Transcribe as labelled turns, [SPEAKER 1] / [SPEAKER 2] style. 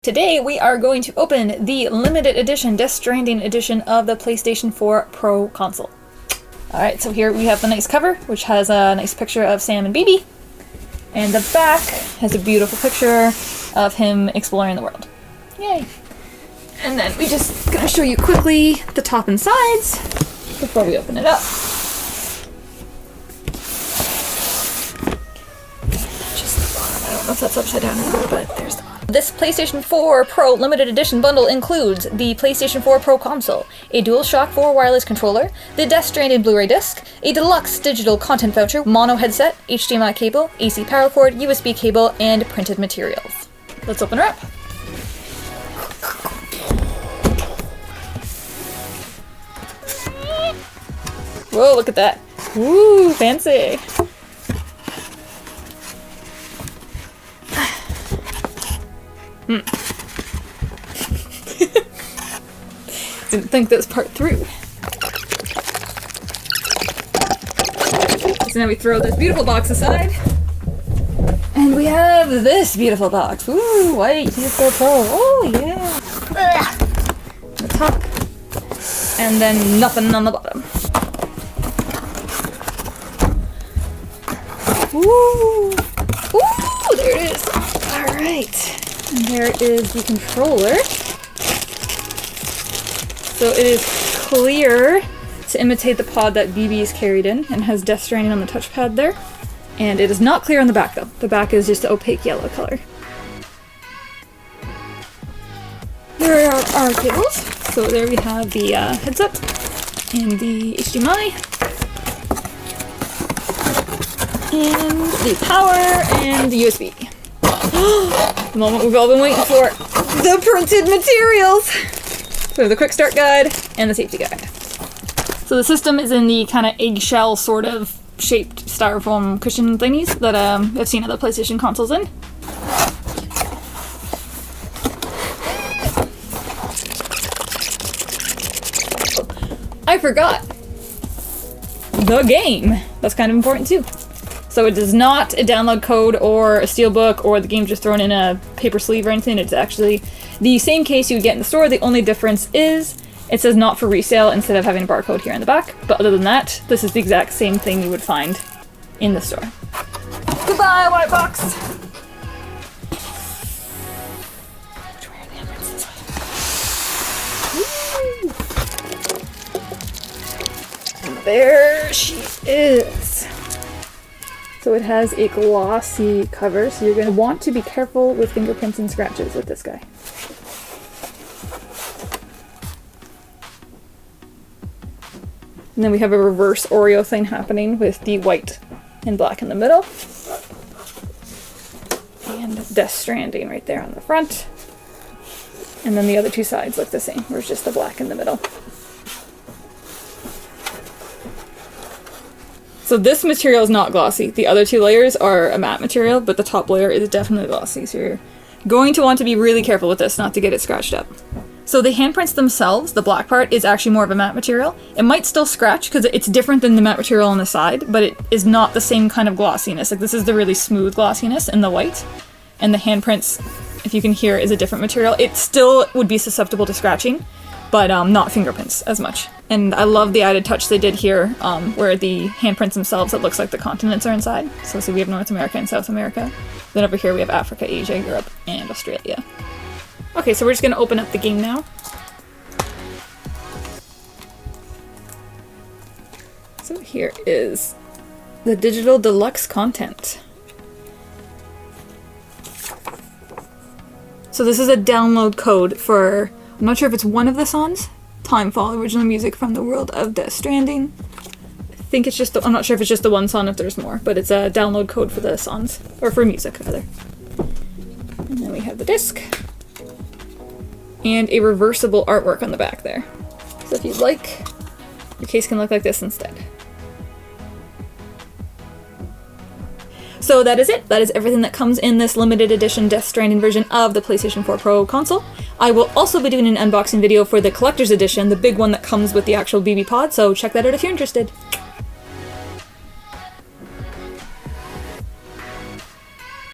[SPEAKER 1] Today we are going to open the limited edition Death Stranding edition of the PlayStation 4 Pro console. Alright, so here we have the nice cover, which has a nice picture of Sam and Bibi. And the back has a beautiful picture of him exploring the world. Yay! And then we just gonna show you quickly the top and sides before we open it up. Just the bottom. I don't know if that's upside down or not, but there's the bottom. This PlayStation 4 Pro limited edition bundle includes the PlayStation 4 Pro console, a DualShock 4 wireless controller, the Death Stranding Blu-ray disc, a deluxe digital content voucher, mono headset, HDMI cable, AC power cord, USB cable, and printed materials. Let's open her up. Whoa, look at that. Ooh, fancy. Didn't think this part through. So now we throw this beautiful box aside. And we have this beautiful box. Ooh, white PS4 Pro. Oh, yeah. The top. And then nothing on the bottom. Ooh. Ooh, there it is. Alright. And there is the controller. So it is clear to imitate the pod that BB is carried in and has Death Stranding on the touchpad there. And it is not clear on the back though. The back is just opaque yellow color. There are our cables. So there we have the headset and the HDMI. And the power and the USB. The moment we've all been waiting for. The printed materials! So the quick start guide and the safety guide. So the system is in the kind of eggshell sort of shaped styrofoam cushion thingies that I've seen other PlayStation consoles in. I forgot! The game! That's kind of important too. So it is not a download code or a steelbook or the game just thrown in a paper sleeve or anything. It's actually the same case you would get in the store. The only difference is it says not for resale instead of having a barcode here in the back. But other than that, this is the exact same thing you would find in the store. Goodbye, white box! Which way are the handprints this way? And there she is. So it has a glossy cover, so you're going to want to be careful with fingerprints and scratches with this guy. And then we have a reverse Oreo thing happening with the white and black in the middle. And Death Stranding right there on the front. And then the other two sides look the same, where it's just the black in the middle. So this material is not glossy. The other two layers are a matte material, but the top layer is definitely glossy. So you're going to want to be really careful with this not to get it scratched up. So the handprints themselves, the black part, is actually more of a matte material. It might still scratch because it's different than the matte material on the side, but it is not the same kind of glossiness. Like this is the really smooth glossiness in the white. And the handprints, if you can hear, is a different material. It still would be susceptible to scratching, but not fingerprints as much. And I love the added touch they did here, where the handprints themselves, it looks like the continents are inside. So see, we have North America and South America. Then over here we have Africa, Asia, Europe, and Australia. Okay, so we're just gonna open up the game now. So here is the digital deluxe content. So this is a download code for, I'm not sure if it's one of the songs. Timefall, original music from the world of Death Stranding. I think it's just I'm not sure if it's just the one song, if there's more, but it's a download code for the songs, or for music rather. And then we have the disc. And a reversible artwork on the back there. So if you'd like, your case can look like this instead. So that is it. That is everything that comes in this limited edition Death Stranding version of the PlayStation 4 Pro console. I will also be doing an unboxing video for the collector's edition, the big one that comes with the actual BB pod, so check that out if you're interested.